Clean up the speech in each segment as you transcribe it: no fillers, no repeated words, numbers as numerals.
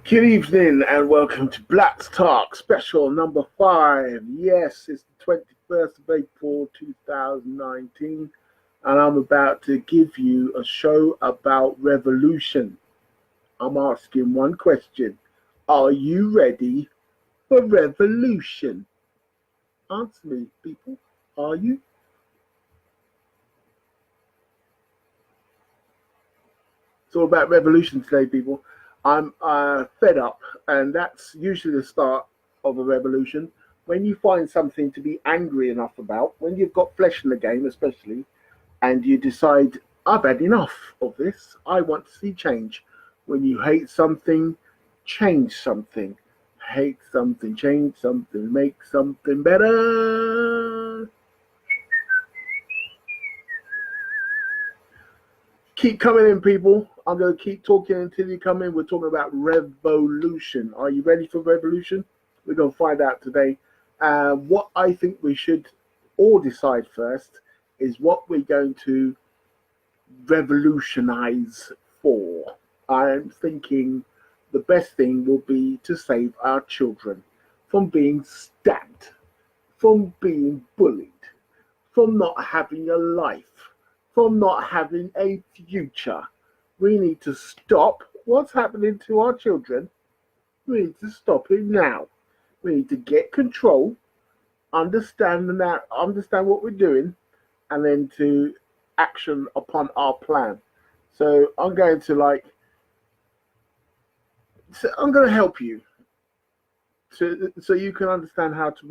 Good evening and welcome to Blapps Tark special number 5. Yes, it's the 21st of April 2019 and I'm about to give you a show about revolution. I'm asking one question. Are you ready for revolution? Answer me, people. Are you? It's all about revolution today, people. I'm fed up, and that's usually the start of a revolution. When you find something to be angry enough about, when you've got flesh in the game, especially, and you decide, I've had enough of this, I want to see change. When you hate something, change something. Hate something, change something, make something better. Keep coming in, people. I'm going to keep talking until you come in. We're talking about revolution. Are you ready for revolution? We're going to find out today. What I think we should all decide first is what we're going to revolutionize for. I'm thinking the best thing will be to save our children from being stabbed, from being bullied, from not having a life, from not having a future. We need to stop what's happening to our children. We need to stop it now. We need to get control, understand what we're doing, and then to action upon our plan. So I'm going to help you so you can understand how to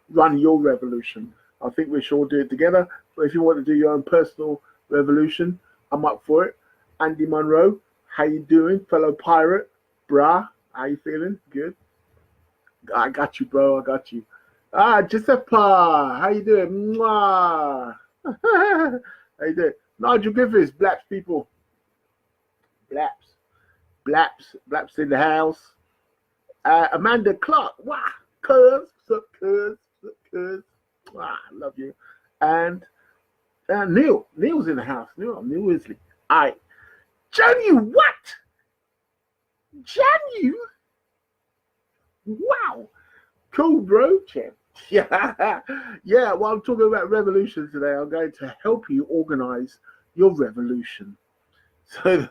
run your revolution. I think we should all do it together. But if you want to do your own personal revolution, I'm up for it. Andy Monroe, how you doing, fellow pirate? Brah, how you feeling? Good. I got you, bro. I got you. Giuseppe, how you doing? Mwah. How you doing? Nigel Griffiths, Blapps people. Blapps in the house. Amanda Clark, wow, cuz, what's up, cuz? Wow, I love you. And Neil's in the house. Neil Weasley. All right. Janu, what? Janu? Wow. Cool, bro. Champ. Yeah. Yeah, well, I'm talking about revolution today. I'm going to help you organize your revolution. So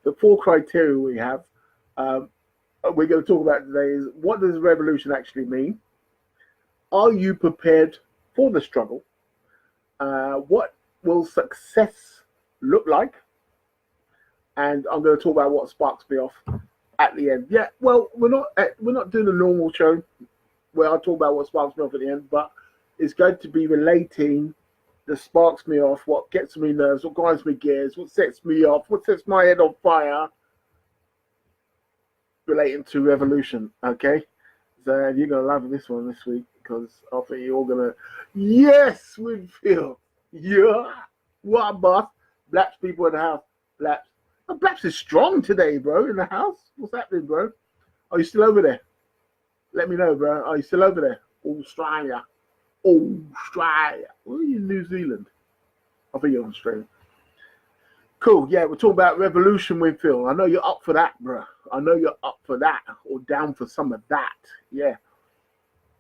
the 4 criteria we have, we're going to talk about today is what does revolution actually mean? Are you prepared for the struggle? What will success look like? And I'm going to talk about what sparks me off at the end. Yeah, well, we're not doing a normal show where I talk about what sparks me off at the end, but it's going to be relating the sparks me off, what gets me nerves, what grinds me gears, what sets me off, what sets my head on fire, relating to revolution. Okay, so you're gonna love this one this week because I think you're all gonna yes, Winfield. Yeah, what a boss. Blapps people in the house. Blapps. Oh, Blapps is strong today, bro. In the house. What's happening, bro? Are you still over there? Let me know, bro. Are you still over there? Australia. Australia. Where are you, New Zealand? I think you're in Australia. Cool. Yeah, we're talking about revolution, Winfield. I know you're up for that, bro. I know you're up for that or down for some of that. Yeah.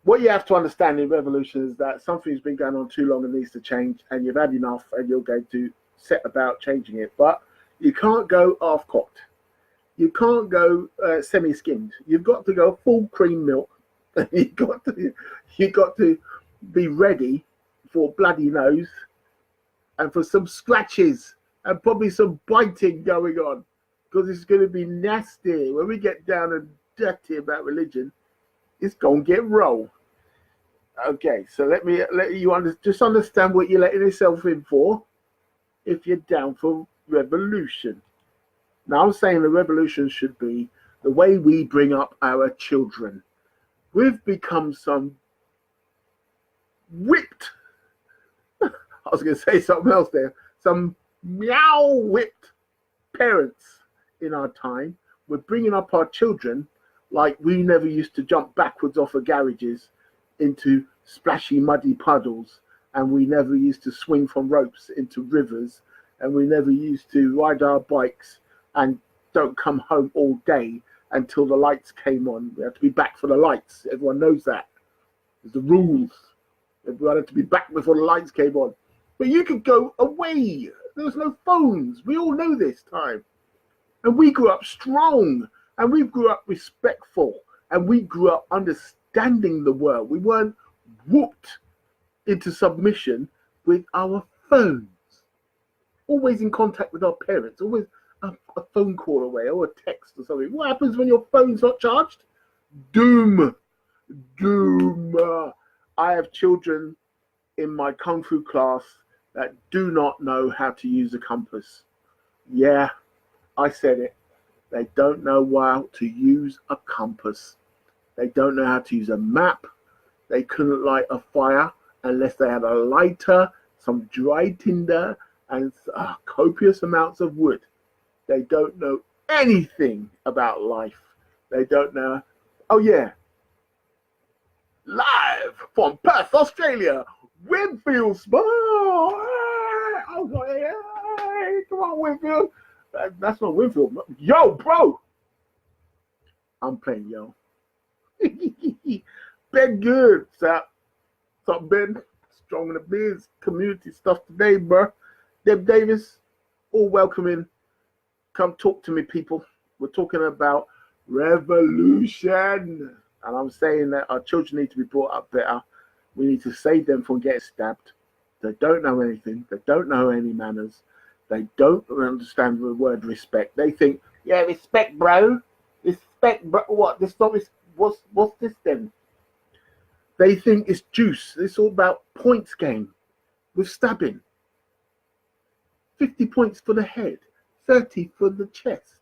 What you have to understand in revolution is that something's been going on too long and needs to change, and you've had enough, and you're going to set about changing it. But you can't go half cooked. You can't go semi-skimmed. You've got to go full cream milk. You've got to be ready for bloody nose and for some scratches and probably some biting going on because it's going to be nasty. When we get down and dirty about religion, it's going to get raw. Okay, so let you just understand what you're letting yourself in for if you're down for revolution. Now, I'm saying the revolution should be the way we bring up our children. We've become some whipped, I was going to say something else there, some meow whipped parents in our time. We're bringing up our children like we never used to jump backwards off of garages into splashy, muddy puddles, and we never used to swing from ropes into rivers, and we never used to ride our bikes and don't come home all day until the lights came on. We have to be back for the lights. Everyone knows that. There's the rules. Everyone had to be back before the lights came on. But you could go away. There was no phones. We all know this time. And we grew up strong. And we grew up respectful. And we grew up understanding the world. We weren't whooped into submission with our phones. Always in contact with our parents. Always a phone call away or a text or something. What happens when your phone's not charged? Doom. I have children in my Kung Fu class that do not know how to use a compass. Yeah, I said it. They don't know how to use a compass. They don't know how to use a map. They couldn't light a fire unless they had a lighter, some dry tinder, and copious amounts of wood. They don't know anything about life. They don't know. Oh, yeah. Live from Perth, Australia, Winfield Sport. Oh, hey, come on, Winfield. That's not Winfield. Yo, bro. I'm playing yo. Ben Good. What's up, Ben? Strong in the biz. Community stuff today, bro. Deb Davis, all welcoming. Come talk to me, people. We're talking about revolution. And I'm saying that our children need to be brought up better. We need to save them from getting stabbed. They don't know anything. They don't know any manners. They don't understand the word respect. They think, yeah, respect, bro. Respect, bro. What? This not what's this then? They think it's juice. It's all about points game with stabbing. 50 points for the head, 30 for the chest,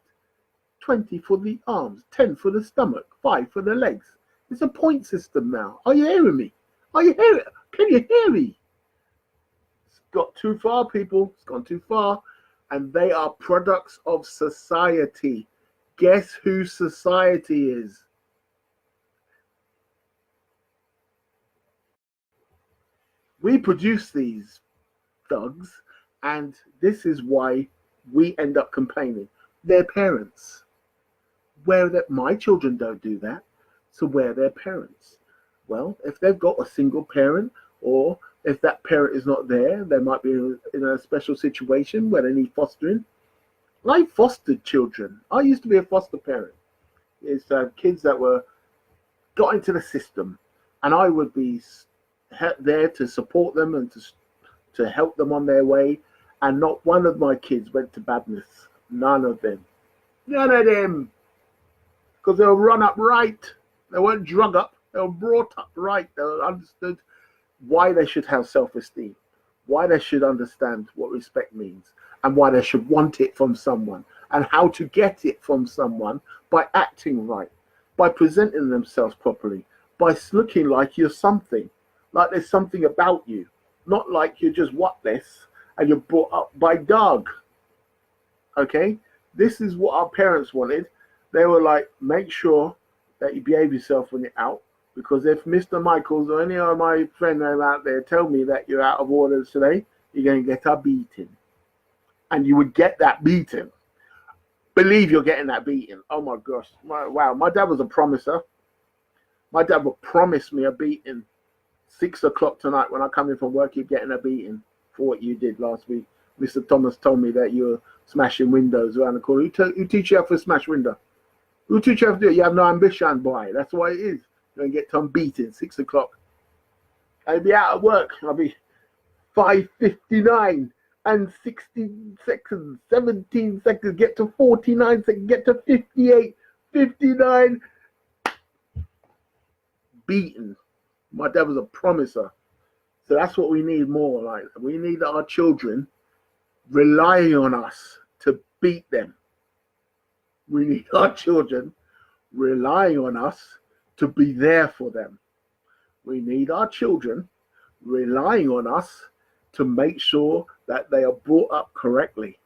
20 for the arms, 10 for the stomach, 5 for the legs. It's a point system now. Are you hearing me? Are you hearing? Can you hear me? It's got too far, people. It's gone too far. And they are products of society. Guess who society is? We produce these thugs, and this is why we end up complaining. Their parents. My children don't do that, so where their parents? Well, if they've got a single parent, or if that parent is not there, they might be in a special situation where they need fostering. I fostered children. I used to be a foster parent. It's kids that got into the system, and I would be there to support them and to help them on their way. And not one of my kids went to badness. None of them. None of them. Because they were run up right. They weren't drug up. They were brought up right. They understood why they should have self-esteem, why they should understand what respect means, and why they should want it from someone, and how to get it from someone by acting right, by presenting themselves properly, by looking like you're something, like there's something about you, not like you're just whatless and you're brought up by dog. Okay? This is what our parents wanted. They were like, make sure that you behave yourself when you're out, because if Mr. Michaels or any of my friends out there tell me that you're out of order today, you're going to get a beating. And you would get that beating. Believe you're getting that beating. Oh my gosh. Wow. My dad was a promiser. My dad would promise me a beating. 6 o'clock tonight when I come in from work, you're getting a beating for what you did last week. Mr. Thomas told me that you're smashing windows around the corner. Who teach you how to smash window? Who teach you how to do it? You have no ambition, boy. That's why it is. You're going to get some beating 6 o'clock. I'll be out of work. I'll be 5:59 and 16 seconds, 17 seconds, get to 49 seconds, get to 58, 59. Beaten. My dad was a promiser. So that's what we need more. Like, we need our children relying on us to beat them. We need our children relying on us to be there for them. We need our children relying on us to make sure that they are brought up correctly.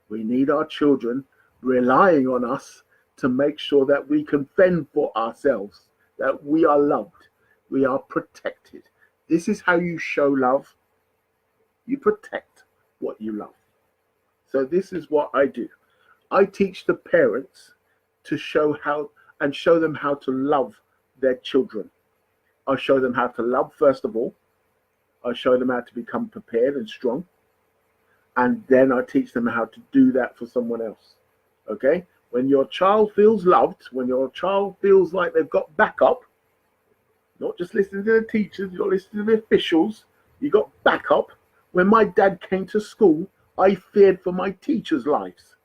We need our children relying on us to make sure that we can fend for ourselves, that we are loved, we are protected. This is how you show love. You protect what you love. So this is what I do. I teach the parents to show them how to love their children. I show them how to love first of all. I show them how to become prepared and strong. And then I teach them how to do that for someone else. Okay? When your child feels loved, when your child feels like they've got backup, not just listening to the teachers, you're listening to the officials, you got backup. When my dad came to school, I feared for my teachers' lives.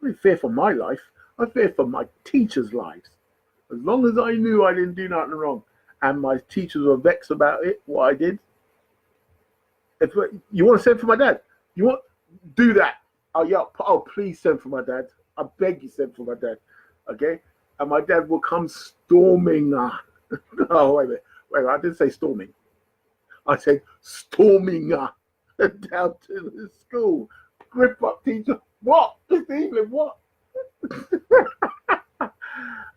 I didn't fear for my life, I feared for my teachers' lives. As long as I knew I didn't do nothing wrong and my teachers were vexed about it, what I did, if you want to send for my dad, you want do that. Oh yeah, please send for my dad. I beg you, send for my dad. Okay? And my dad will come storming. Oh, wait a minute. Wait, I didn't say storming. I said storming down to the school. Grip up, teacher. What? This evening, what?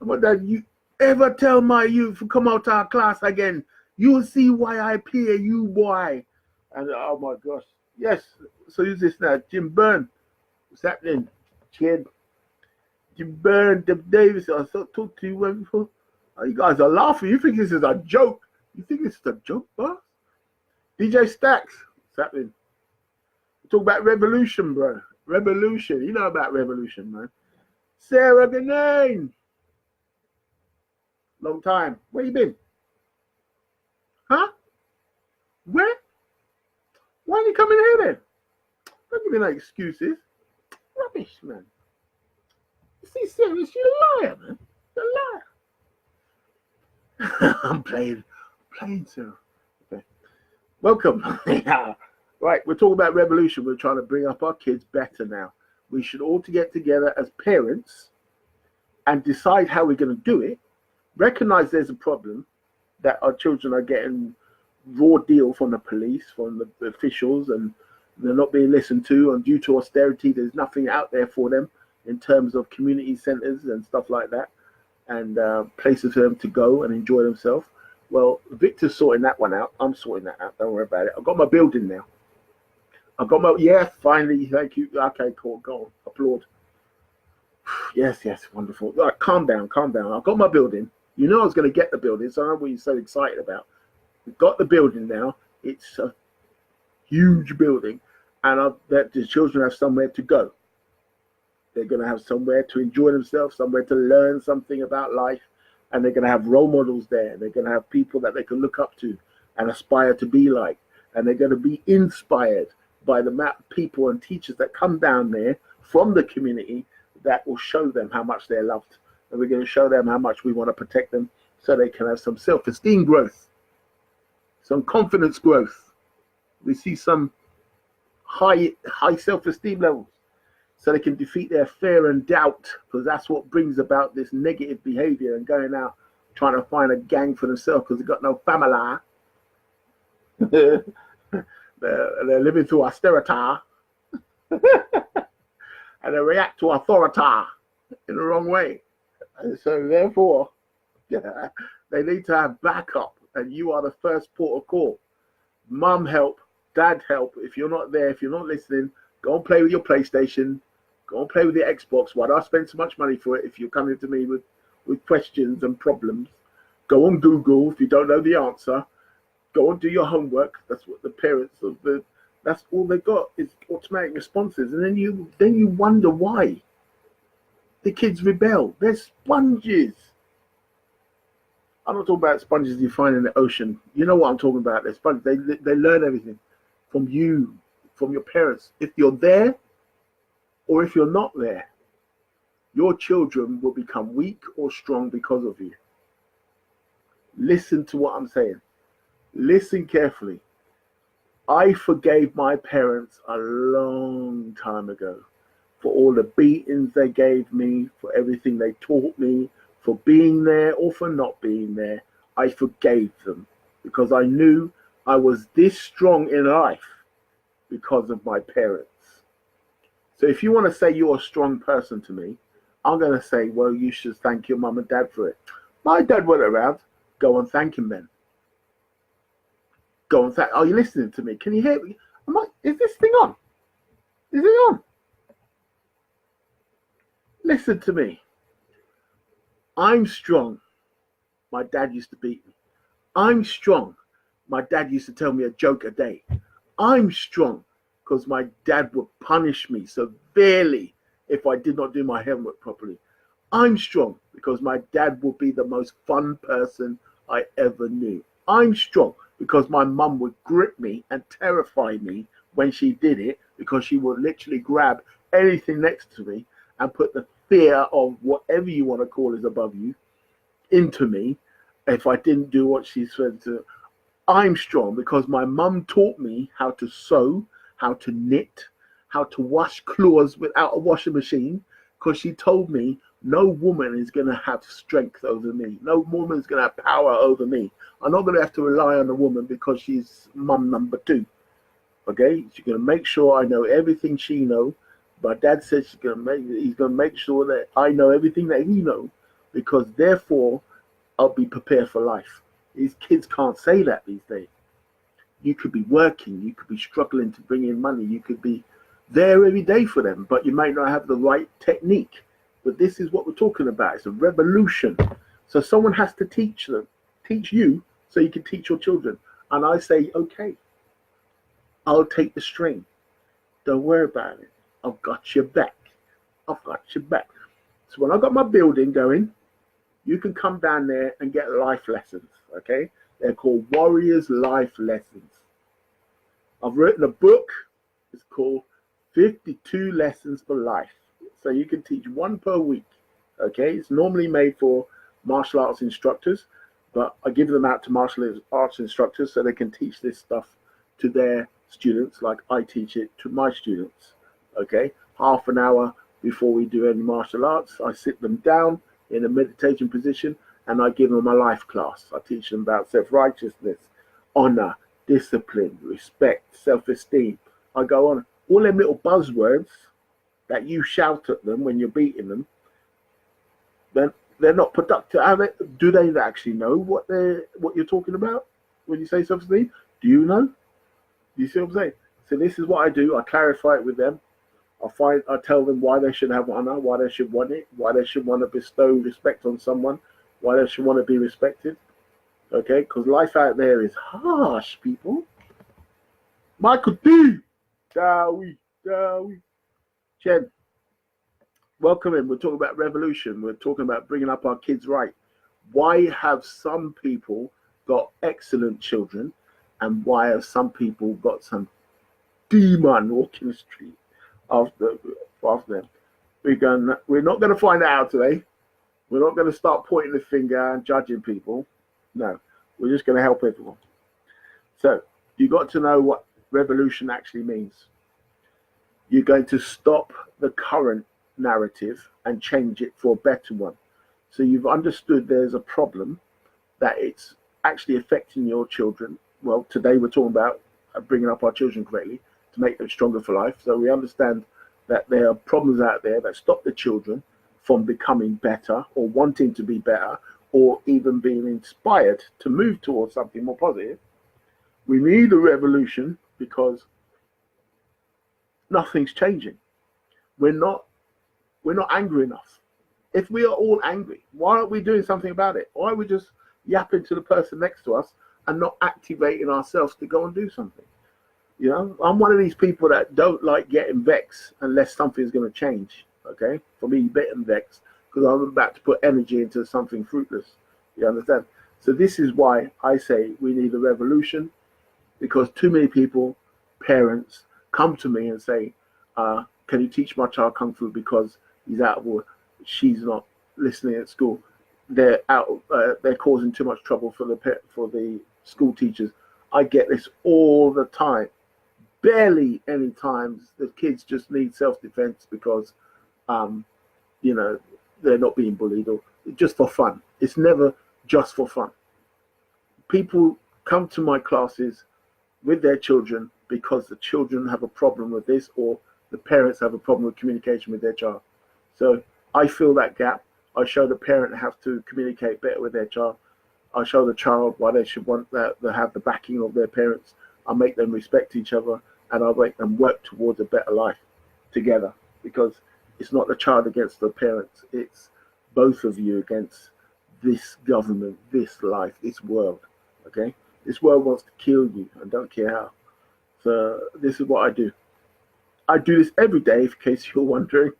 My dad, you ever tell my youth to come out to our class again, you'll see why I pay you, boy. And oh my gosh. Yes. So who's this now? Jim Byrne. What's happening? Kid. Jim Byrne, Deb Davis. I talked to you before. Oh, you guys are laughing. You think this is a joke? You think this is a joke, boss? DJ Stacks. What's happening? We talk about revolution, bro. Revolution. You know about revolution, man. Sarah Ganane. Long time. Where you been? Huh? Where? Why are you coming here then? Don't give me no excuses. Rubbish, man. You see, serious, you're a liar, man. You're a liar. I'm playing, Sarah. Okay. Welcome. Right, we're talking about revolution. We're trying to bring up our kids better now. We should all get together as parents and decide how we're going to do it. Recognize there's a problem that our children are getting raw deal from the police, from the officials, and they're not being listened to. And due to austerity, there's nothing out there for them in terms of community centers and stuff like that, and places for them to go and enjoy themselves. Well, Victor's sorting that one out. I'm sorting that out. Don't worry about it. I've got my building now. Finally, thank you. Okay, cool. Go on. Applaud. Yes, wonderful. Right, calm down. I've got my building. You know I was going to get the building, so I know what you're so excited about. We've got the building now. It's a huge building, and that the children have somewhere to go. They're going to have somewhere to enjoy themselves, somewhere to learn something about life, and they're going to have role models there. They're going to have people that they can look up to and aspire to be like, and they're going to be inspired by the people and teachers that come down there from the community that will show them how much they're loved. And we're going to show them how much we want to protect them so they can have some self-esteem growth, some confidence growth. We see some high self-esteem levels so they can defeat their fear and doubt, because that's what brings about this negative behavior and going out trying to find a gang for themselves because they've got no family. They're living through austerity and they react to authority in the wrong way. And so therefore, they need to have backup, and you are the first port of call. Mum help, dad help. If you're not there, if you're not listening, go and play with your PlayStation, go and play with your Xbox. Why do I spend so much money for it if you're coming to me with questions and problems? Go on Google if you don't know the answer. Go and do your homework. That's what the parents that's all they got is automatic responses. And then you wonder why the kids rebel. They're sponges. I'm not talking about sponges you find in the ocean. You know what I'm talking about. They're sponges. They learn everything from you, from your parents. If you're there or if you're not there, your children will become weak or strong because of you. Listen to what I'm saying. Listen carefully. I forgave my parents a long time ago for all the beatings they gave me, for everything they taught me, for being there or for not being there. I forgave them because I knew I was this strong in life because of my parents. So if you want to say you're a strong person to me, I'm going to say, well, you should thank your mum and dad for it. My dad wasn't around. Go and thank him then. Go and thank. Are you listening to me? Can you hear me? Is this thing on? Is it on? Listen to me. I'm strong. My dad used to beat me. I'm strong. My dad used to tell me a joke a day. I'm strong because my dad would punish me severely if I did not do my homework properly. I'm strong because my dad would be the most fun person I ever knew. I'm strong because my mum would grip me and terrify me when she did it, because she would literally grab anything next to me and put the fear of whatever you want to call is above you into me if I didn't do what she said to. I'm strong because my mum taught me how to sew, how to knit, how to wash clothes without a washing machine, because she told me no woman is going to have strength over me. No woman is going to have power over me. I'm not going to have to rely on a woman because she's mum number two. Okay, she's going to make sure I know everything she knows. My dad said he's going to make sure that I know everything that he knows, because therefore I'll be prepared for life. These kids can't say that these days. You could be working, you could be struggling to bring in money, you could be there every day for them, but you might not have the right technique. But this is what we're talking about. It's a revolution. So someone has to teach them, teach you, so you can teach your children. And I say, okay, I'll take the string. Don't worry about it. I've got your back. I've got your back. So when I got my building going, you can come down there and get life lessons, okay? They're called Warriors Life Lessons. I've written a book. It's called 52 Lessons for Life. So you can teach one per week, okay? It's normally made for martial arts instructors, but I give them out to martial arts instructors so they can teach this stuff to their students like I teach it to my students, okay? Half an hour before we do any martial arts, I sit them down in a meditation position and I give them a life class. I teach them about self-righteousness, honor, discipline, respect, self-esteem. I go on all them little buzzwords that you shout at them when you're beating them. Then they're not productive. Do they actually know what you're talking about when you say self-esteem? Do you know? Do you see what I'm saying? So this is what I do. I clarify it with them. I tell them why they should have honor, why they should want it, why they should want to bestow respect on someone, why they should want to be respected. Okay, because life out there is harsh, people. Michael D. Dowie. Chen, welcome in. We're talking about revolution. We're talking about bringing up our kids right. Why have some people got excellent children, and why have some people got some demon walking the street after them? We're not going to find out today. We're not going to start pointing the finger and judging people. No, we're just going to help everyone. So you got to know what revolution actually means. You're going to stop the current narrative and change it for a better one. So you've understood there's a problem, that it's actually affecting your children. Well, today we're talking about bringing up our children correctly to make them stronger for life. So we understand that there are problems out there that stop the children from becoming better or wanting to be better or even being inspired to move towards something more positive. We need a revolution because nothing's changing. We're not angry enough. If we are all angry, why aren't we doing something about it? Why are we just yapping to the person next to us and not activating ourselves to go and do something? You know, I'm one of these people that don't like getting vexed unless something's going to change. Okay, for me, getting vexed because I'm about to put energy into something fruitless. You understand? So this is why I say we need a revolution, because too many people, parents, come to me and say, "Can you teach my child kung fu because he's out of order? She's not listening at school. They're out. They're causing too much trouble for the school teachers." I get this all the time. Barely any times the kids just need self-defense because, they're not being bullied or just for fun. It's never just for fun. People come to my classes with their children because the children have a problem with this or the parents have a problem with communication with their child. So I fill that gap. I show the parent how to communicate better with their child. I show the child why they should want that to have the backing of their parents. I make them respect each other and I make them work towards a better life together, because It's not the child against the parents. It's both of you against this government, this life, this world. Okay, this world wants to kill you, and don't care how. So this is what I do. I do this every day, in case you're wondering.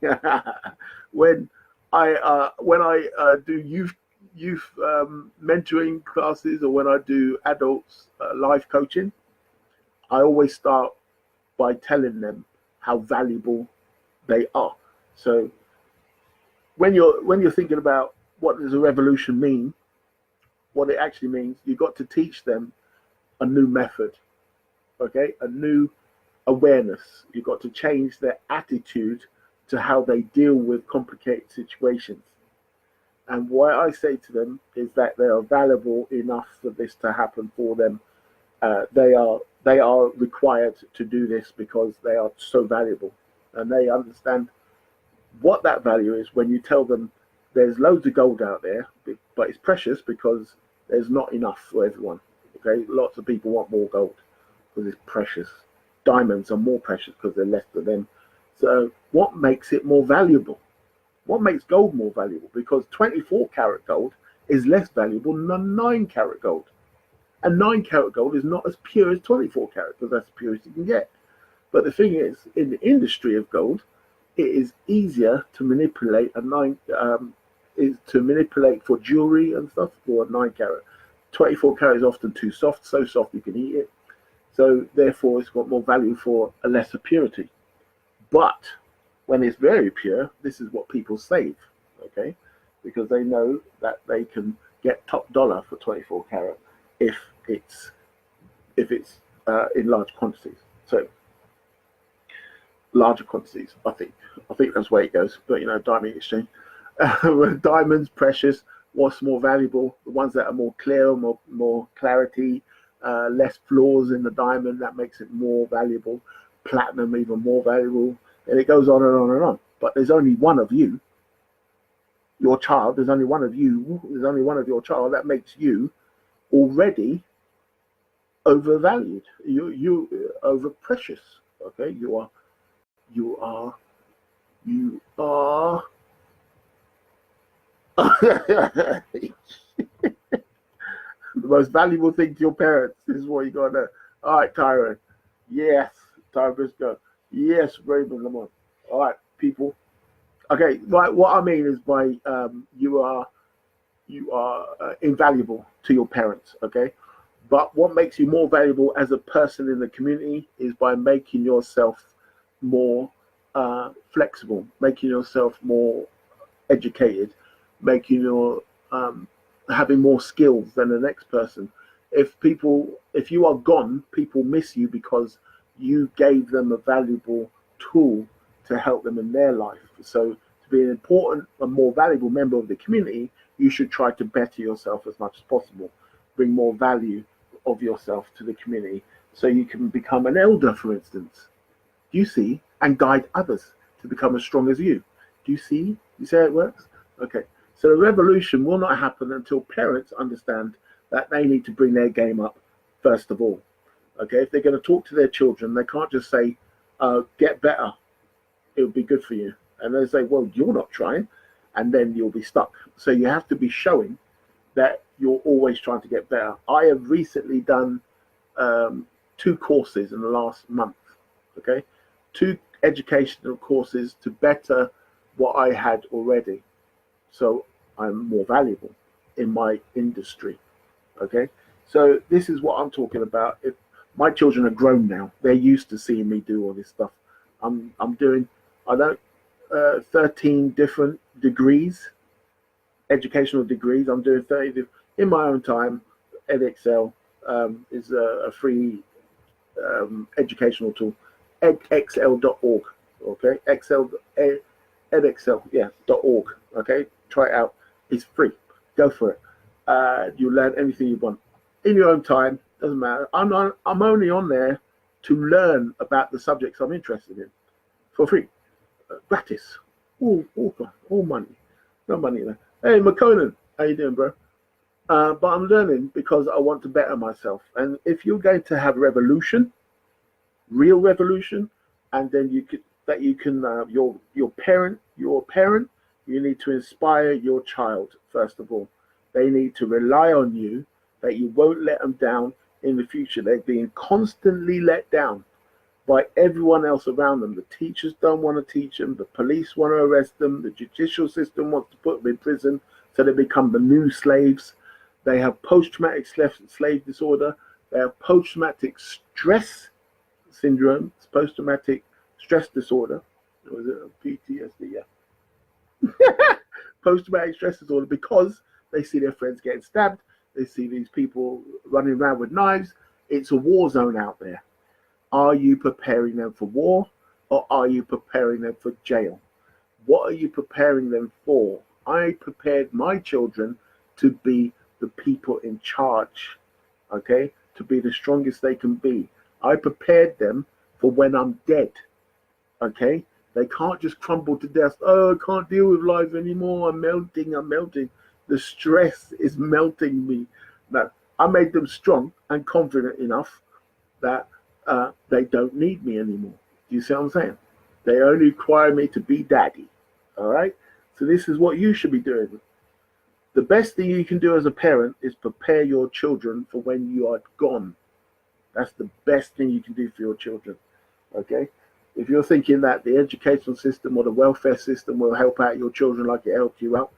when I do youth mentoring classes, or when I do adults life coaching, I always start by telling them how valuable they are. So when you're thinking about what does a revolution mean, what it actually means, you've got to teach them a new method, okay, a new awareness. You've got to change their attitude to how they deal with complicated situations. And what I say to them is that they are valuable enough for this to happen for them. They are required to do this because they are so valuable, and they understand what that value is when you tell them there's loads of gold out there, but it's precious because there's not enough for everyone. Okay, lots of people want more gold because it's precious. Diamonds are more precious because they're less for them. So what makes it more valuable? What makes gold more valuable? Because 24 karat gold is less valuable than 9 karat gold. And 9 karat gold is not as pure as 24 karat because that's the purest you can get. But the thing is, in the industry of gold, it is easier to manipulate is to manipulate for jewelry and stuff for a 9 karat. 24 karat is often too soft, so soft you can eat it. So therefore, it's got more value for a lesser purity. But when it's very pure, this is what people save, okay? Because they know that they can get top dollar for 24 karat if it's in large quantities. So larger quantities, I think that's where it goes. But diamond exchange, diamonds, precious. What's more valuable? The ones that are more clear, more clarity, less flaws in the diamond. That makes it more valuable. Platinum even more valuable, and it goes on and on and on. But there's only one of you, your child. There's only one of you. There's only one of your child. That makes you already overvalued. You over precious. Okay, you are. The most valuable thing to your parents. This is what you got to know. All right, Tyron. Yes, Tyron Briscoe. Yes, Raymond Lamont. All right, people. Okay, right. What I mean is by you are invaluable to your parents. Okay, but what makes you more valuable as a person in the community is by making yourself more flexible, making yourself more educated, making your having more skills than the next person. If you are gone, people miss you because you gave them a valuable tool to help them in their life. So to be an important and more valuable member of the community, you should try to better yourself as much as possible, bring more value of yourself to the community, so you can become an elder, for instance. Do you see? And guide others to become as strong as you. Do you see? You see how it works? Okay. So the revolution will not happen until parents understand that they need to bring their game up first of all. Okay. If they're going to talk to their children, they can't just say, get better. It will be good for you. And they say, well, you're not trying. And then you'll be stuck. So you have to be showing that you're always trying to get better. I have recently done 2 courses in the last month. Okay. 2 educational courses to better what I had already. So I'm more valuable in my industry. Okay. So this is what I'm talking about. If my children are grown now, they're used to seeing me do all this stuff. I'm doing 13 different degrees, educational degrees. I'm doing 30 in my own time. edXL is a free educational tool. edxl.org. Okay, edxl, yeah, .org. Okay, try it out. It's free. Go for it. You learn anything you want in your own time. Doesn't matter. I'm only on there to learn about the subjects I'm interested in for free, gratis. All money, no money there. Hey, McConan, how you doing, bro? But I'm learning because I want to better myself. And if you're going to have revolution, real revolution, and then your parent You're a parent, you need to inspire your child, first of all. They need to rely on you, that you won't let them down in the future. They're being constantly let down by everyone else around them. The teachers don't want to teach them. The police want to arrest them. The judicial system wants to put them in prison so they become the new slaves. They have post-traumatic slave disorder. They have post-traumatic stress syndrome, post-traumatic stress disorder. Was it PTSD? Yeah. Post-traumatic stress disorder, because they see their friends getting stabbed. They see these people running around with knives. It's a war zone out there. Are you preparing them for war, or are you preparing them for jail? What are you preparing them for? I prepared my children to be the people in charge, okay? To be the strongest they can be. I prepared them for when I'm dead, okay? They can't just crumble to death. Oh, I can't deal with life anymore. I'm melting. The stress is melting me. Now, I made them strong and confident enough that they don't need me anymore. Do you see what I'm saying? They only require me to be daddy. All right? So this is what you should be doing. The best thing you can do as a parent is prepare your children for when you are gone. That's the best thing you can do for your children. Okay? If you're thinking that the educational system or the welfare system will help out your children like it helped you out,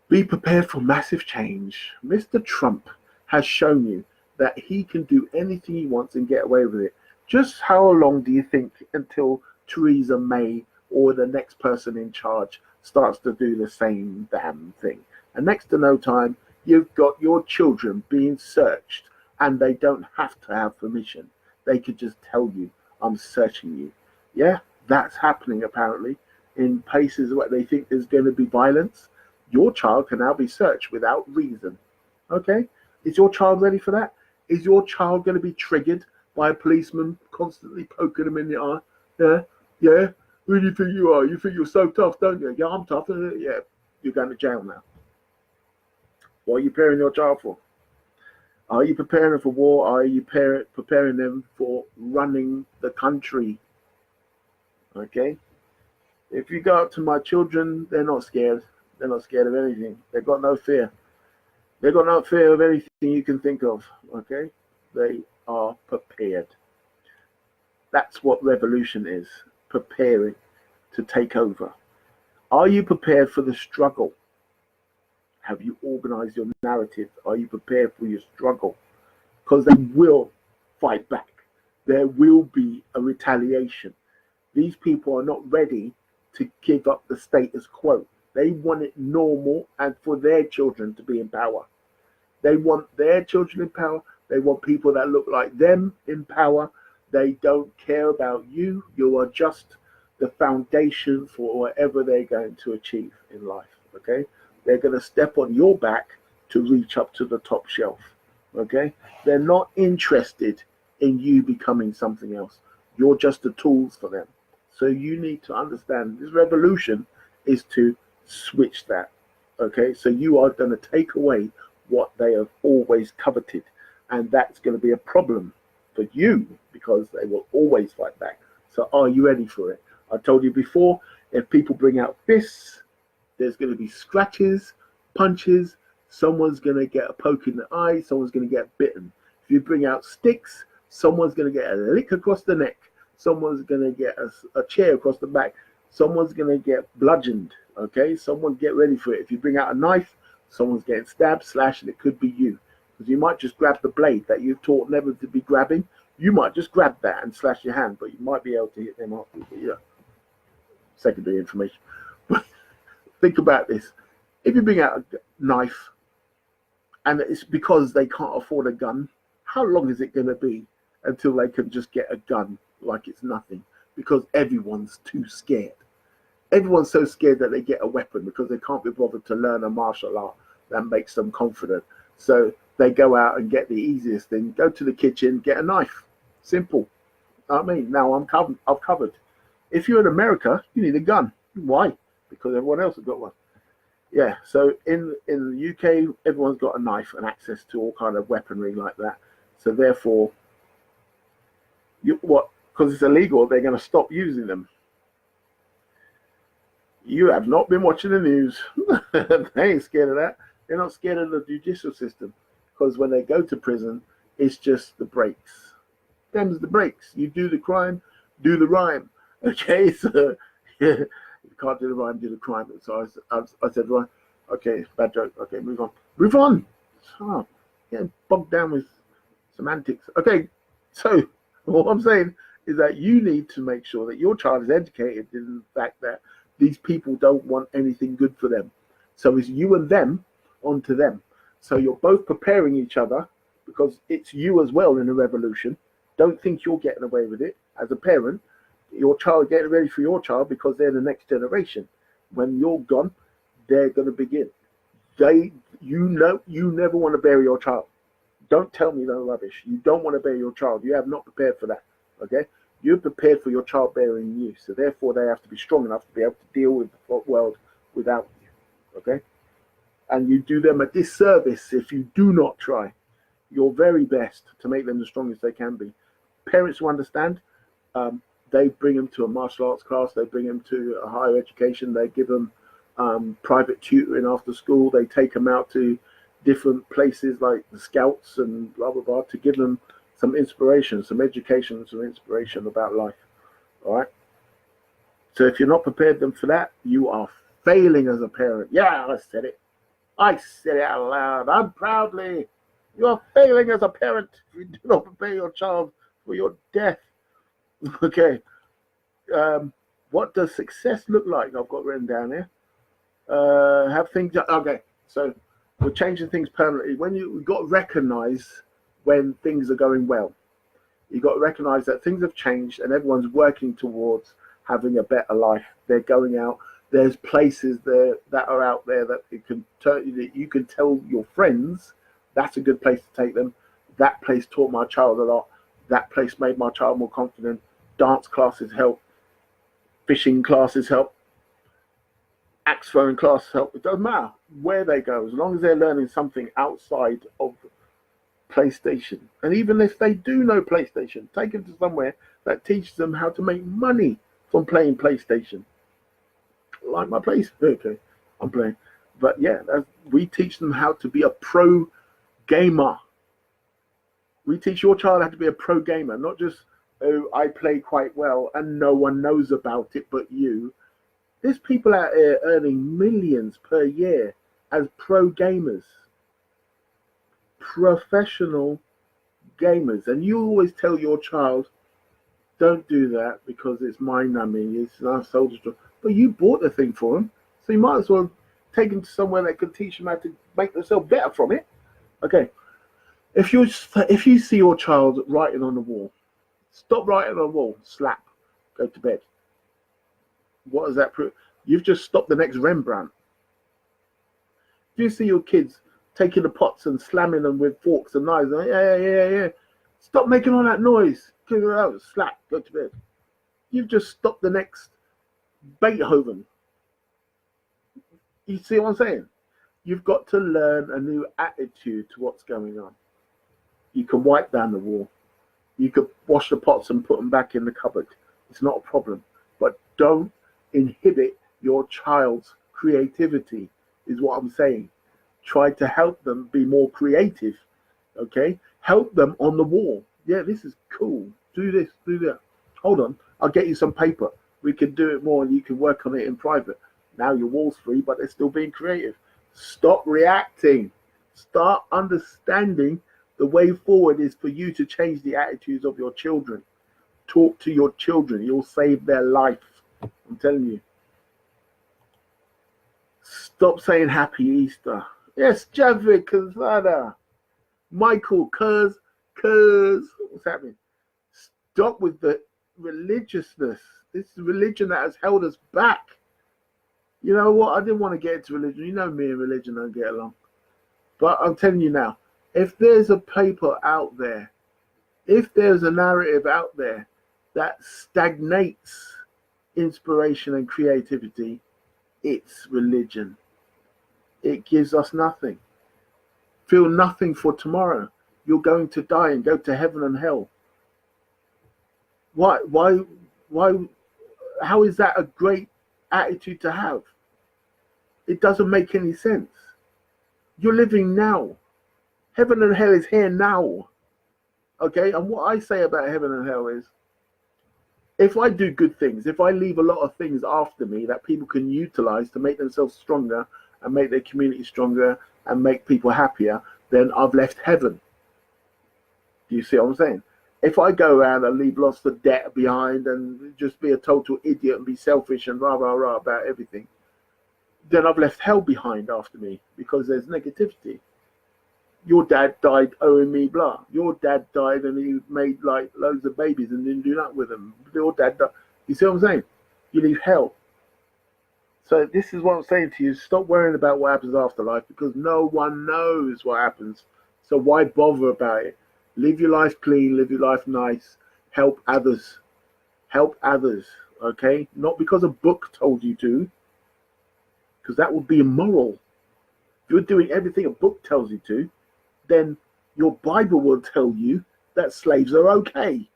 be prepared for massive change. Mr. Trump has shown you that he can do anything he wants and get away with it. Just how long do you think until Theresa May or the next person in charge starts to do the same damn thing? And next to no time, you've got your children being searched, and they don't have to have permission. They could just tell you, I'm searching you. Yeah, that's happening apparently in places where they think there's going to be violence. Your child can now be searched without reason. Okay? Is your child ready for that? Is your child going to be triggered by a policeman constantly poking them in the eye? Yeah? Yeah? Who do you think you are? You think you're so tough, don't you? Yeah, I'm tough. Yeah. You're going to jail now. What are you preparing your child for? Are you preparing them for war? Are you preparing them for running the country? Okay? If you go up to my children, they're not scared. They're not scared of anything. They've got no fear. They've got no fear of anything you can think of. Okay? They are prepared. That's what revolution is. Preparing to take over. Are you prepared for the struggle? Have you organized your narrative? Are you prepared for your struggle? Because they will fight back. There will be a retaliation. These people are not ready to give up the status quo. They want it normal and for their children to be in power. They want their children in power. They want people that look like them in power. They don't care about you. You are just the foundation for whatever they're going to achieve in life. Okay? They're going to step on your back to reach up to the top shelf. Okay? They're not interested in you becoming something else. You're just the tools for them. So you need to understand this revolution is to switch that. Okay? So you are going to take away what they have always coveted. And that's going to be a problem for you because they will always fight back. So are you ready for it? I told you before, if people bring out fists, there's going to be scratches, punches, someone's going to get a poke in the eye, someone's going to get bitten. If you bring out sticks, someone's going to get a lick across the neck, someone's going to get a chair across the back, someone's going to get bludgeoned, okay? Someone get ready for it. If you bring out a knife, someone's getting stabbed, slashed, and it could be you. Because you might just grab the blade that you've taught never to be grabbing. You might just grab that and slash your hand, but you might be able to hit them afterwards. But yeah, secondary information. But think about this. If you bring out a knife and it's because they can't afford a gun, how long is it going to be until they can just get a gun like it's nothing? Because everyone's too scared. Everyone's so scared that they get a weapon because they can't be bothered to learn a martial art that makes them confident. So they go out and get the easiest thing, go to the kitchen, get a knife. Simple. I mean, now I've covered. If you're in America, you need a gun. Why? Because everyone else has got one. Yeah, so in the UK, everyone's got a knife and access to all kind of weaponry like that. So therefore, because it's illegal, they're going to stop using them. You have not been watching the news. They ain't scared of that. They're not scared of the judicial system because when they go to prison, it's just the breaks. Them's the breaks. You do the crime, do the rhyme. Okay, so yeah, you can't do the rhyme, do the crime. So I said, right, okay, bad joke. Okay, move on. Move on. Oh, getting bogged down with semantics. Okay, so what I'm saying is that you need to make sure that your child is educated in the fact that these people don't want anything good for them. So it's you and them onto them. So you're both preparing each other because it's you as well in a revolution. Don't think you're getting away with it as a parent. Your child getting ready for your child because they're the next generation. When you're gone, they're going to begin. You never want to bury your child. Don't tell me no rubbish. You don't want to bury your child. You have not prepared for that. Okay? You're prepared for your child burying you. So therefore, they have to be strong enough to be able to deal with the world without you. Okay? And you do them a disservice if you do not try your very best to make them the strongest they can be. Parents who understand, they bring them to a martial arts class. They bring them to a higher education. They give them private tutoring after school. They take them out to different places like the Scouts and blah, blah, blah to give them some inspiration, some education, some inspiration about life. All right. So if you're not prepared them for that, you are failing as a parent. Yeah, I said it. I said it out loud. I'm proudly. You are failing as a parent if you do not prepare your child for your death. Okay. What does success look like? I've got written down here. Have things. Okay. So we're changing things permanently. We've got to recognize when things are going well. You've got to recognize that things have changed and everyone's working towards having a better life. They're going out. There's places there that are out there that you can tell your friends that's a good place to take them. That place taught my child a lot. That place made my child more confident. Dance classes help. Fishing classes help. Axe throwing classes help. It doesn't matter where they go, as long as they're learning something outside of PlayStation. And even if they do know PlayStation, take them to somewhere that teaches them how to make money from playing PlayStation. Like my place. Okay, I'm playing. But yeah, we teach them how to be a pro gamer. We teach your child how to be a pro gamer, not just, oh, I play quite well and no one knows about it but you. There's people out here earning millions per year as pro gamers, professional gamers. And you always tell your child, don't do that because it's my nummy, it's our soldier. But you bought the thing for them, so you might as well take them to somewhere that can teach them how to make themselves better from it. Okay. If you see your child writing on the wall, stop writing on the wall, slap, go to bed. What does that prove? You've just stopped the next Rembrandt. If you see your kids taking the pots and slamming them with forks and knives, yeah. Stop making all that noise. Kick it out, slap, go to bed. You've just stopped the next Beethoven. You see what I'm saying? You've got to learn a new attitude to what's going on. You can wipe down the wall. You could wash the pots and put them back in the cupboard. It's not a problem. But don't inhibit your child's creativity, is what I'm saying. Try to help them be more creative. Okay? Help them on the wall. Yeah, this is cool. Do this, do that. Hold on. I'll get you some paper. We can do it more and you can work on it in private. Now your wall's free, but they're still being creative. Stop reacting. Start understanding the way forward is for you to change the attitudes of your children. Talk to your children. You'll save their life. I'm telling you. Stop saying Happy Easter. Yes, Javid, Kazada. Michael, Cuz. What's happening? Stop with the religiousness. This is religion that has held us back. You know what? I didn't want to get into religion. You know me and religion don't get along. But I'm telling you now, if there's a paper out there, if there's a narrative out there that stagnates inspiration and creativity, it's religion. It gives us nothing. Feel nothing for tomorrow. You're going to die and go to heaven and hell. Why? How is that a great attitude to have. It doesn't make any sense. You're living now. Heaven and hell is here now. Okay? And what I say about heaven and hell is, if I do good things, if I leave a lot of things after me that people can utilize to make themselves stronger and make their community stronger and make people happier, then I've left heaven. Do you see what I'm saying? If I go around and leave lots of debt behind and just be a total idiot and be selfish and rah, rah, rah about everything, then I've left hell behind after me because there's negativity. Your dad died owing me blah. Your dad died and he made like loads of babies and didn't do that with them. Your dad died. You see what I'm saying? You leave hell. So this is what I'm saying to you. Stop worrying about what happens after life because no one knows what happens. So why bother about it? Live your life clean, live your life nice, help others. Help others, okay? Not because a book told you to, because that would be immoral. If you're doing everything a book tells you to, then your Bible will tell you that slaves are okay.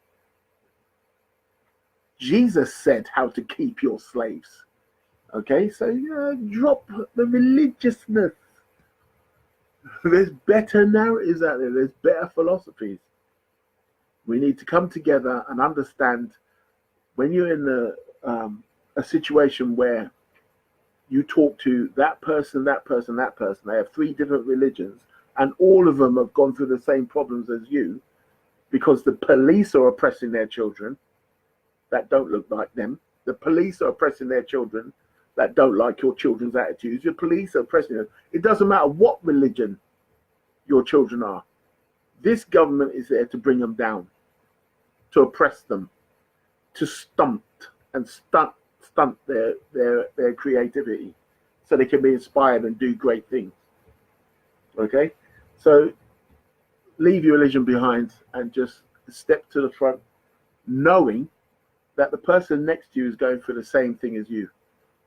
Jesus said how to keep your slaves. Okay, so drop the religiousness. There's better narratives out there. There's better philosophies. We need to come together and understand when you're in a situation where you talk to that person, that person, that person. They have 3 different religions, and all of them have gone through the same problems as you because the police are oppressing their children that don't look like them. The police are oppressing their children that don't like your children's attitudes. Your police are oppressing them. It doesn't matter what religion your children are. This government is there to bring them down, to oppress them, to stunt their creativity so they can be inspired and do great things. Okay? So leave your religion behind and just step to the front knowing that the person next to you is going through the same thing as you.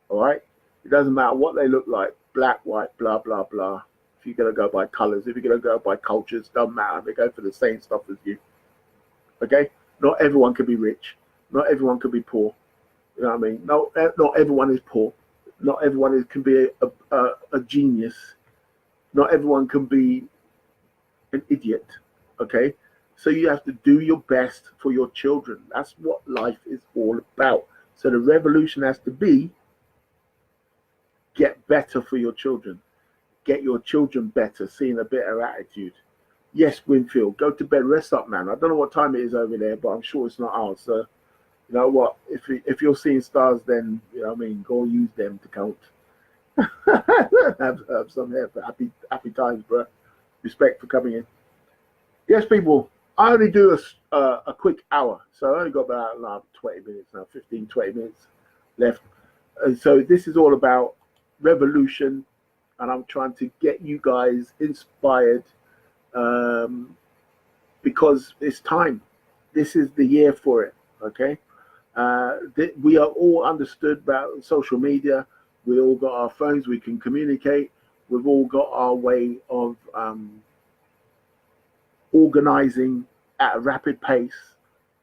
All right? It doesn't matter what they look like, black, white, blah, blah, blah. If you're going to go by colors, if you're going to go by cultures, doesn't matter. They go for the same stuff as you. Okay? Not everyone can be rich. Not everyone can be poor. You know what I mean? Not everyone is poor. Not everyone can be a genius. Not everyone can be an idiot. Okay? So you have to do your best for your children. That's what life is all about. So the revolution has to be get better for your children. Get your children better, seeing a better attitude. Yes, Winfield, go to bed, rest up, man. I don't know what time it is over there, but I'm sure it's not ours. So, you know what? If you're seeing stars, then, you know what I mean, go use them to count. have some here for happy times, bro. Respect for coming in. Yes, people, I only do a quick hour. So I only got about 20 minutes now, 15, 20 minutes left. So this is all about revolution, and I'm trying to get you guys inspired because it's time. This is the year for it, okay? We are all understood about social media. We all got our phones. We can communicate. We've all got our way of organizing at a rapid pace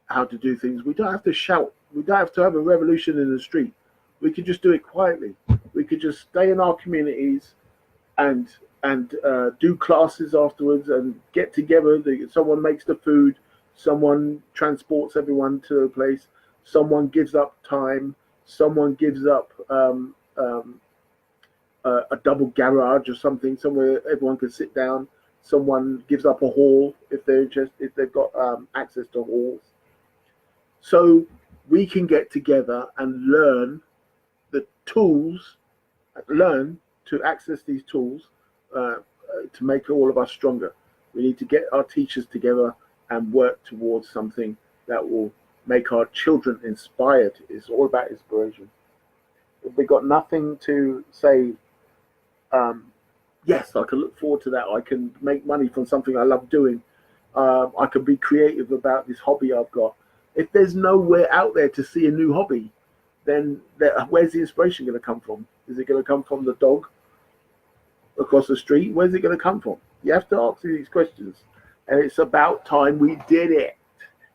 how to do things. We don't have to shout. We don't have to have a revolution in the street. We could just do it quietly. We could just stay in our communities and do classes afterwards and get together. Someone makes the food. Someone transports everyone to a place. Someone gives up time. Someone gives up a double garage or something somewhere everyone can sit down. Someone gives up a hall if they've got access to halls. So we can get together and learn the tools, learn to access these tools to make all of us stronger. We need to get our teachers together and work towards something that will make our children inspired. It's all about inspiration. If they got nothing to say, yes, I can look forward to that. I can make money from something I love doing. I can be creative about this hobby I've got. If there's nowhere out there to see a new hobby, then where's the inspiration going to come from? Is it going to come from the dog across the street? Where's it going to come from? You have to answer these questions. And it's about time we did it.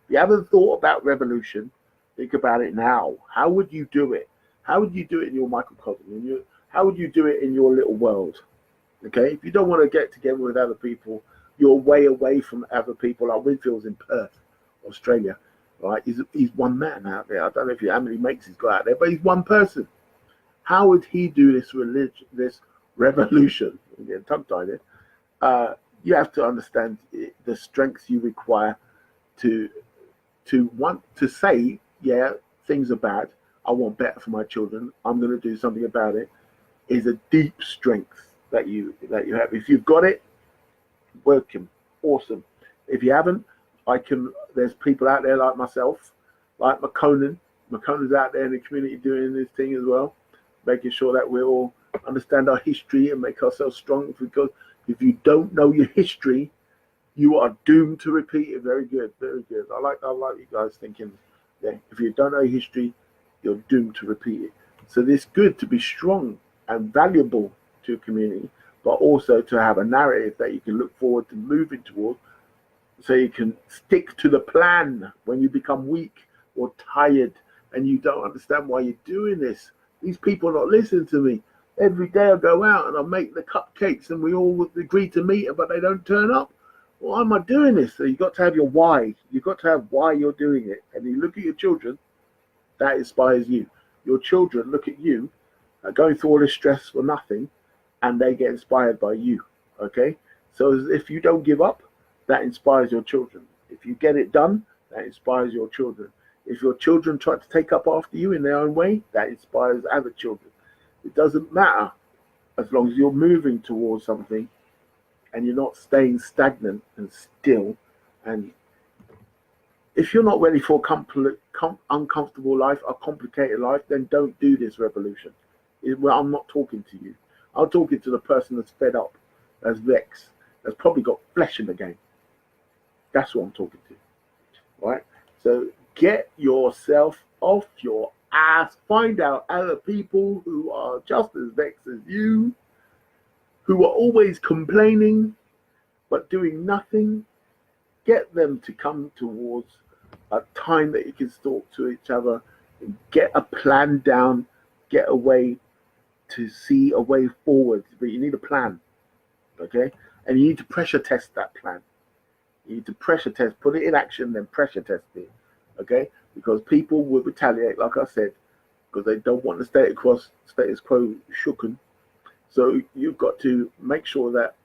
If you haven't thought about revolution, think about it now. How would you do it? How would you do it in your microcosm? How would you do it in your little world? Okay, if you don't want to get together with other people, you're way away from other people. Like Winfield's in Perth, Australia, right? He's one man out there. I don't know how many mates he's got out there, but he's one person. How would he do this revolution? I'm getting tongue-tied here. You have to understand the strengths you require to want to say, yeah, things are bad. I want better for my children. I'm going to do something about it. Is a deep strength that you have. If you've got it, welcome, awesome. If you haven't, there's people out there like myself, like McConan's out there in the community doing this thing as well, making sure that we all understand our history and make ourselves strong, because if you don't know your history, you are doomed to repeat it. Very good, very good. I like you guys thinking, yeah, if you don't know history, you're doomed to repeat it. So it's good to be strong and valuable to a community, but also to have a narrative that you can look forward to moving towards, so you can stick to the plan when you become weak or tired and you don't understand why you're doing this. These people are not listening to me. Every day I go out and I make the cupcakes and we all agree to meet, but they don't turn up. Why am I doing this? So you've got to have your why. You've got to have why you're doing it. And you look at your children, that inspires you. Your children look at you, going through all this stress for nothing, and they get inspired by you. Okay? So if you don't give up, that inspires your children. If you get it done, that inspires your children. If your children try to take up after you in their own way, that inspires other children. It doesn't matter, as long as you're moving towards something and you're not staying stagnant and still. And if you're not ready for uncomfortable life, a complicated life, then don't do this revolution. Well, I'm not talking to you. I'm talking to the person that's fed up, that's vexed, that's probably got flesh in the game. That's what I'm talking to, right? So get yourself off your ass. Find out other people who are just as vexed as you, who are always complaining but doing nothing. Get them to come towards a time that you can talk to each other and get a plan down, get a way to see a way forward. But you need a plan, okay? And you need to pressure test that plan. You need to pressure test, put it in action, then pressure test it, okay? Because people will retaliate, like I said, because they don't want the status quo shooken. So you've got to make sure that,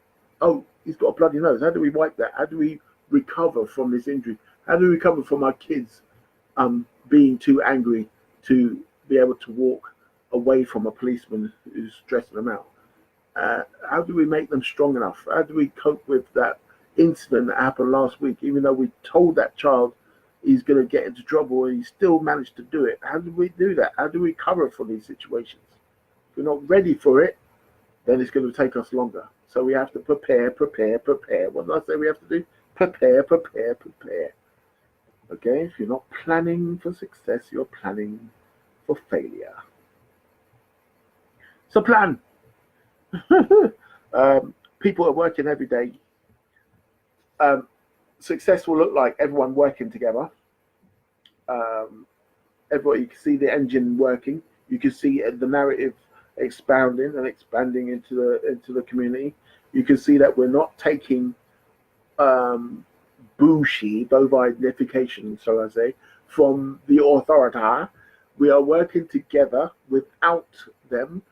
oh, he's got a bloody nose. How do we wipe that? How do we recover from this injury? How do we recover from our kids being too angry to be able to walk away from a policeman who's stressing them out? How do we make them strong enough? How do we cope with that incident that happened last week, even though we told that child he's going to get into trouble and he still managed to do it? How do we do that? How do we cover for these situations? If we're not ready for it, then it's going to take us longer. So we have to prepare. What did I say we have to do? Prepare. Okay? If you're not planning for success, you're planning for failure. So plan. People are working every day. Success will look like everyone working together. Everybody, you can see the engine working. You can see the narrative expanding into the community. You can see that we're not taking bovinification, so I say, from the authority. We are working together without them.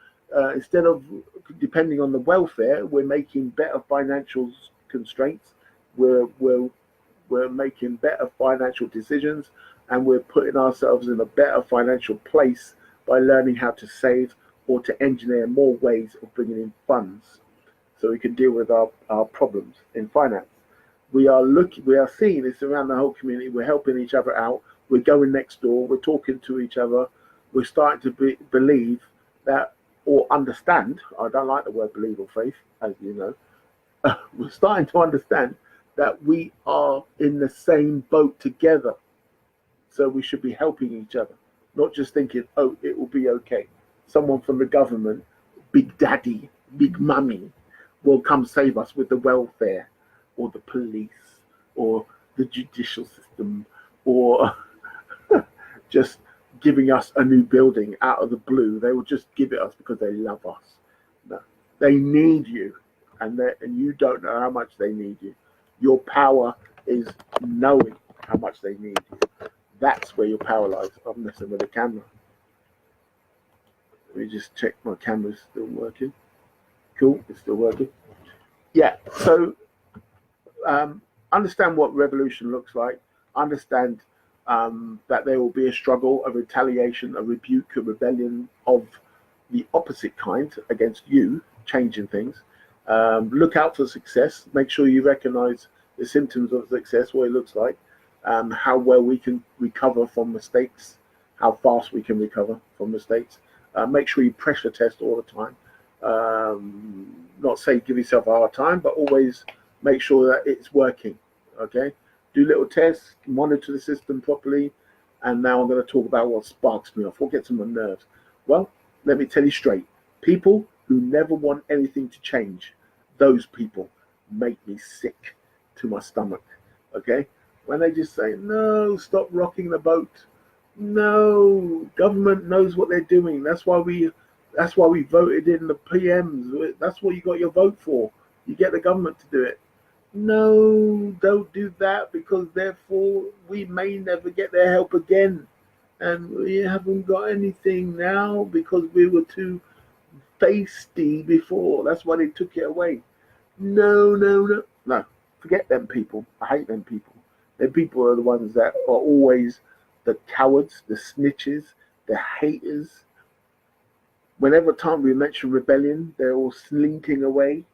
Instead of depending on the welfare, we're making better financial constraints. We're making better financial decisions, and we're putting ourselves in a better financial place by learning how to save or to engineer more ways of bringing in funds so we can deal with our problems in finance. We are seeing this around the whole community. We're helping each other out. We're going next door. We're talking to each other. We're starting to believe that, or understand. I don't like the word believe or faith, as you know. We're starting to understand that we are in the same boat together. So we should be helping each other, not just thinking, oh, it will be okay. Someone from the government, Big Daddy, Big Mummy, will come save us with the welfare, or the police, or the judicial system, or just giving us a new building out of the blue. They will just give it us because they love us. No, they need you, and you don't know how much they need you. Your power is knowing how much they need you. That's where your power lies. I'm messing with the camera. Let me just check my camera's still working. Cool, it's still working. Yeah, so understand what revolution looks like. Understand that there will be a struggle, a retaliation, a rebuke, a rebellion of the opposite kind against you, changing things. Look out for success. Make sure you recognize the symptoms of success, what it looks like, how well we can recover from mistakes, how fast we can recover from mistakes. Make sure you pressure test all the time. Not say give yourself a hard time, but always make sure that it's working. Okay, do little tests, monitor the system properly. And now I'm going to talk about what sparks me off, what gets on my nerves. Well, let me tell you straight, people who never want anything to change, those people make me sick to my stomach. Okay, when they just say, no, stop rocking the boat. No, government knows what they're doing. That's why we voted in the PMs. That's what you got your vote for. You get the government to do it. No, don't do that, because therefore we may never get their help again. And we haven't got anything now because we were too feisty before. That's why they took it away. No. Forget them people. I hate them people. Them people are the ones that are always the cowards, the snitches, the haters. Whenever time we mention rebellion, they're all slinking away.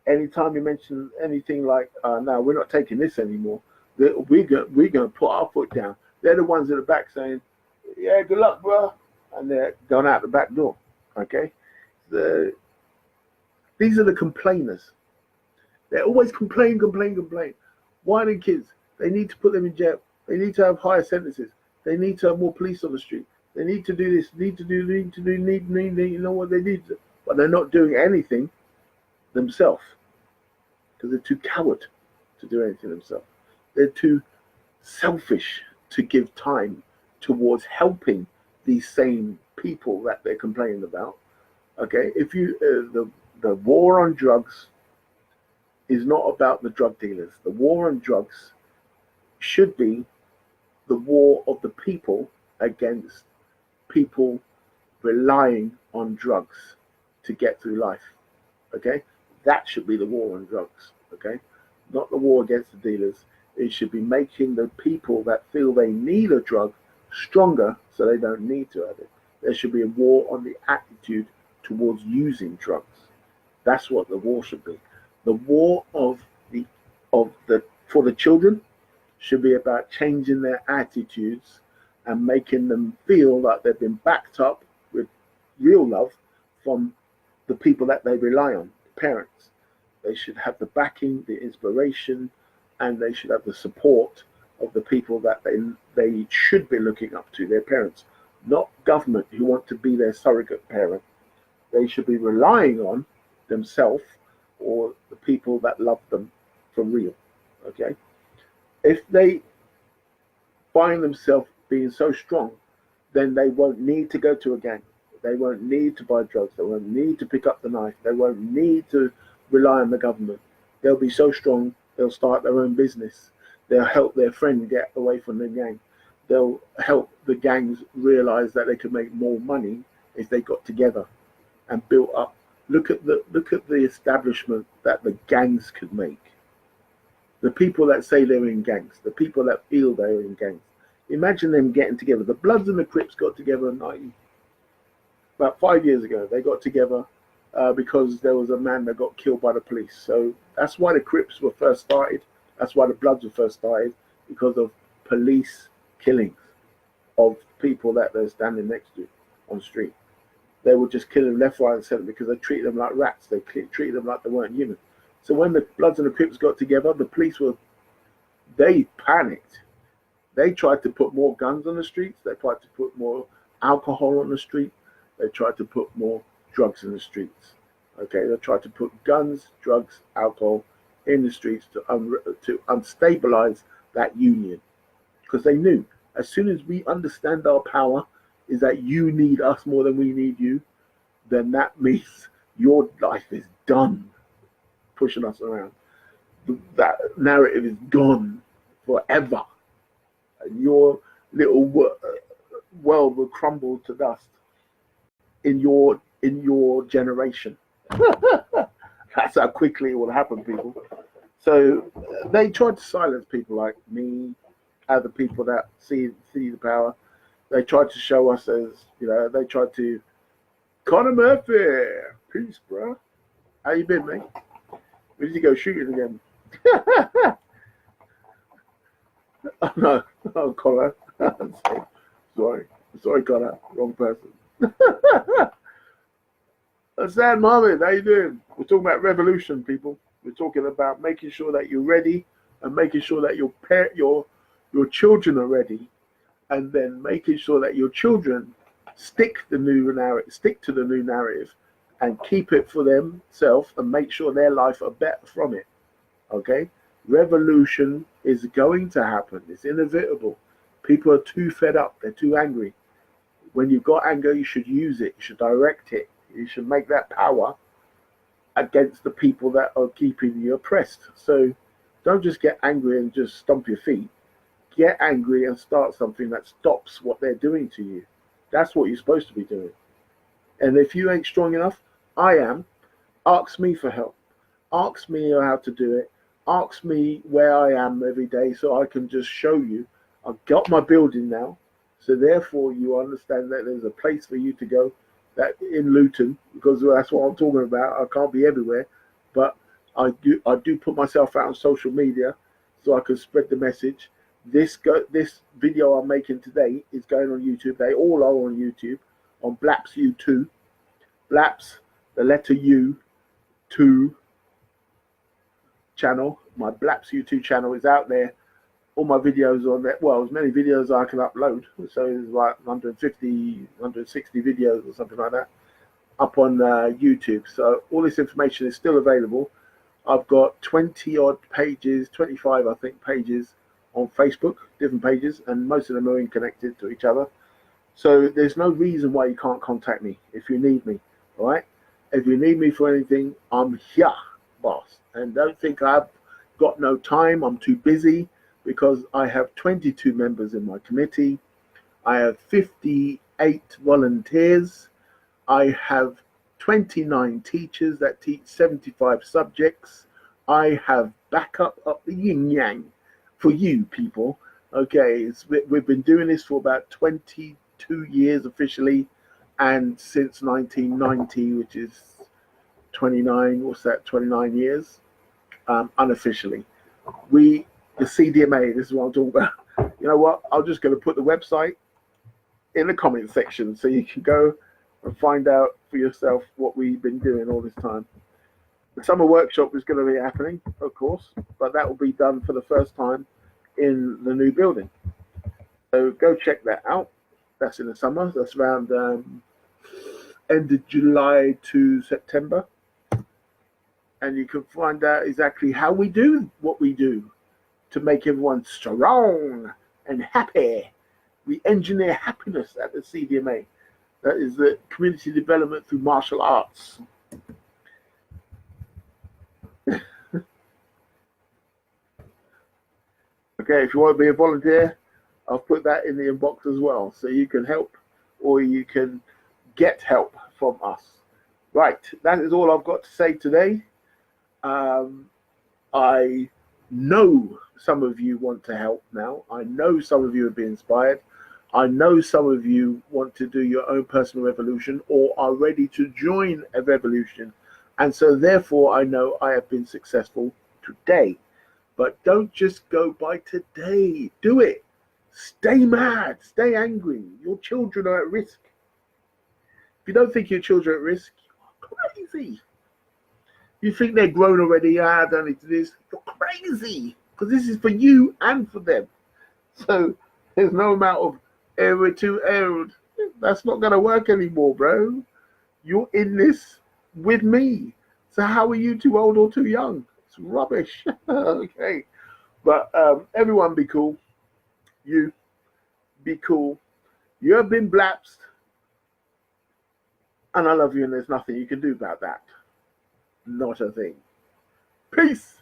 Anytime you mention anything like, no, we're not taking this anymore, we're going to put our foot down. They're the ones at the back saying, yeah, good luck, bro. And they're going out the back door. Okay? These are the complainers. They always complain. Why the kids? They need to put them in jail. They need to have higher sentences. They need to have more police on the street. They need to do this, need, you know what they need to, but they're not doing anything themselves because they're too coward to do anything themselves. They're too selfish to give time towards helping these same people that they're complaining about. Okay, if you the war on drugs is not about the drug dealers. The war on drugs should be the war of the people against people relying on drugs to get through life. Okay, that should be the war on drugs. Okay, not the war against the dealers. It should be making the people that feel they need a drug stronger so they don't need to have it. There should be a war on the attitude towards using drugs. That's what the war should be. The war of the for the children should be about changing their attitudes and making them feel like they've been backed up with real love from the people that they rely on, the parents. They should have the backing, the inspiration, and they should have the support of the people that they should be looking up to, their parents, not government who want to be their surrogate parent. They should be relying on themselves or the people that love them for real. Okay? If they find themselves being so strong, then they won't need to go to a gang. They won't need to buy drugs. They won't need to pick up the knife. They won't need to rely on the government. They'll be so strong, they'll start their own business. They'll help their friend get away from the gang. They'll help the gangs realize that they can make more money if they got together and built up. Look at the establishment that the gangs could make. The people that say they're in gangs, the people that feel they're in gangs. Imagine them getting together. The Bloods and the Crips got together about 5 years ago. They got together because there was a man that got killed by the police. So that's why the Crips were first started. That's why the Bloods were first started, because of police killings of people that they're standing next to on the street. They were just killing left, right, and center because they treated them like rats. They treated them like they weren't human. So when the Bloods and the Crips got together, the police they panicked. They tried to put more guns on the streets. They tried to put more alcohol on the street. They tried to put more drugs in the streets. Okay, they tried to put guns, drugs, alcohol in the streets to unstabilize that union, because they knew as soon as we understand our power is that you need us more than we need you, then that means your life is done pushing us around. That narrative is gone forever. And your little world will crumble to dust in your generation. That's how quickly it will happen, people. So they tried to silence people like me, other people that see the power. They tried to show us as, they tried to, Conor Murphy, peace, bro. How you been, mate? Where did you go shooting again? Oh, no, oh, Conor. Sorry, Conor. Wrong person. Sam Mohammed, how you doing? We're talking about revolution, people. We're talking about making sure that you're ready and making sure that your children are ready, and then making sure that your children stick to the new narrative and keep it for themselves and make sure their life are better from it. Okay? Revolution is going to happen. It's inevitable. People are too fed up. They're too angry. When you've got anger, you should use it. You should direct it. You should make that power against the people that are keeping you oppressed. So don't just get angry and just stomp your feet. Get angry and start something that stops what they're doing to you. That's what you're supposed to be doing. And if you ain't strong enough, I am. Ask me for help. Ask me how to do it. Ask me where I am every day so I can just show you. I've got my building now. So therefore you understand that there's a place for you to go that in Luton, because that's what I'm talking about. I can't be everywhere, but I do put myself out on social media so I can spread the message. This video I'm making today is going on YouTube. They all are on YouTube, on Blapps U2. Blapps, the letter U, 2 channel. My Blapps U2 channel is out there. All my videos on there. Well, as many videos as I can upload. So it's like 150, 160 videos or something like that up on YouTube. So all this information is still available. I've got 20 odd pages, 25 I think pages on Facebook, different pages, and most of them are connected to each other. So there's no reason why you can't contact me if you need me. All right? If you need me for anything, I'm here, boss. And don't think I've got no time. I'm too busy, because I have 22 members in my committee. I have 58 volunteers. I have 29 teachers that teach 75 subjects. I have backup up the yin yang for you people. Okay, we've been doing this for about 22 years officially, and since 1990, which is 29 years, unofficially. The CDMA, this is what I'm talking about. You know what? I'm just going to put the website in the comment section so you can go and find out for yourself what we've been doing all this time. The summer workshop is going to be happening, of course, but that will be done for the first time in the new building. So go check that out. That's in the summer. That's around end of July to September. And you can find out exactly how we do what we do to make everyone strong and happy. We engineer happiness at the CDMA. That is the community development through martial arts. Okay, if you want to be a volunteer, I'll put that in the inbox as well, so you can help or you can get help from us. Right, that is all I've got to say today. I know some of you want to help now. I know some of you have been inspired. I know some of you want to do your own personal revolution or are ready to join a revolution. And so therefore, I know I have been successful today. But don't just go by today. Do it. Stay mad. Stay angry. Your children are at risk. If you don't think your children are at risk, you're crazy. You think they're grown already? I don't need to do this. You're crazy. Because this is for you and for them. So there's no amount of error to error. That's not going to work anymore, bro. You're in this with me. So how are you too old or too young? It's rubbish. Okay. But everyone be cool. You be cool. You have been blapsed, and I love you, and there's nothing you can do about that. Not a thing. Peace.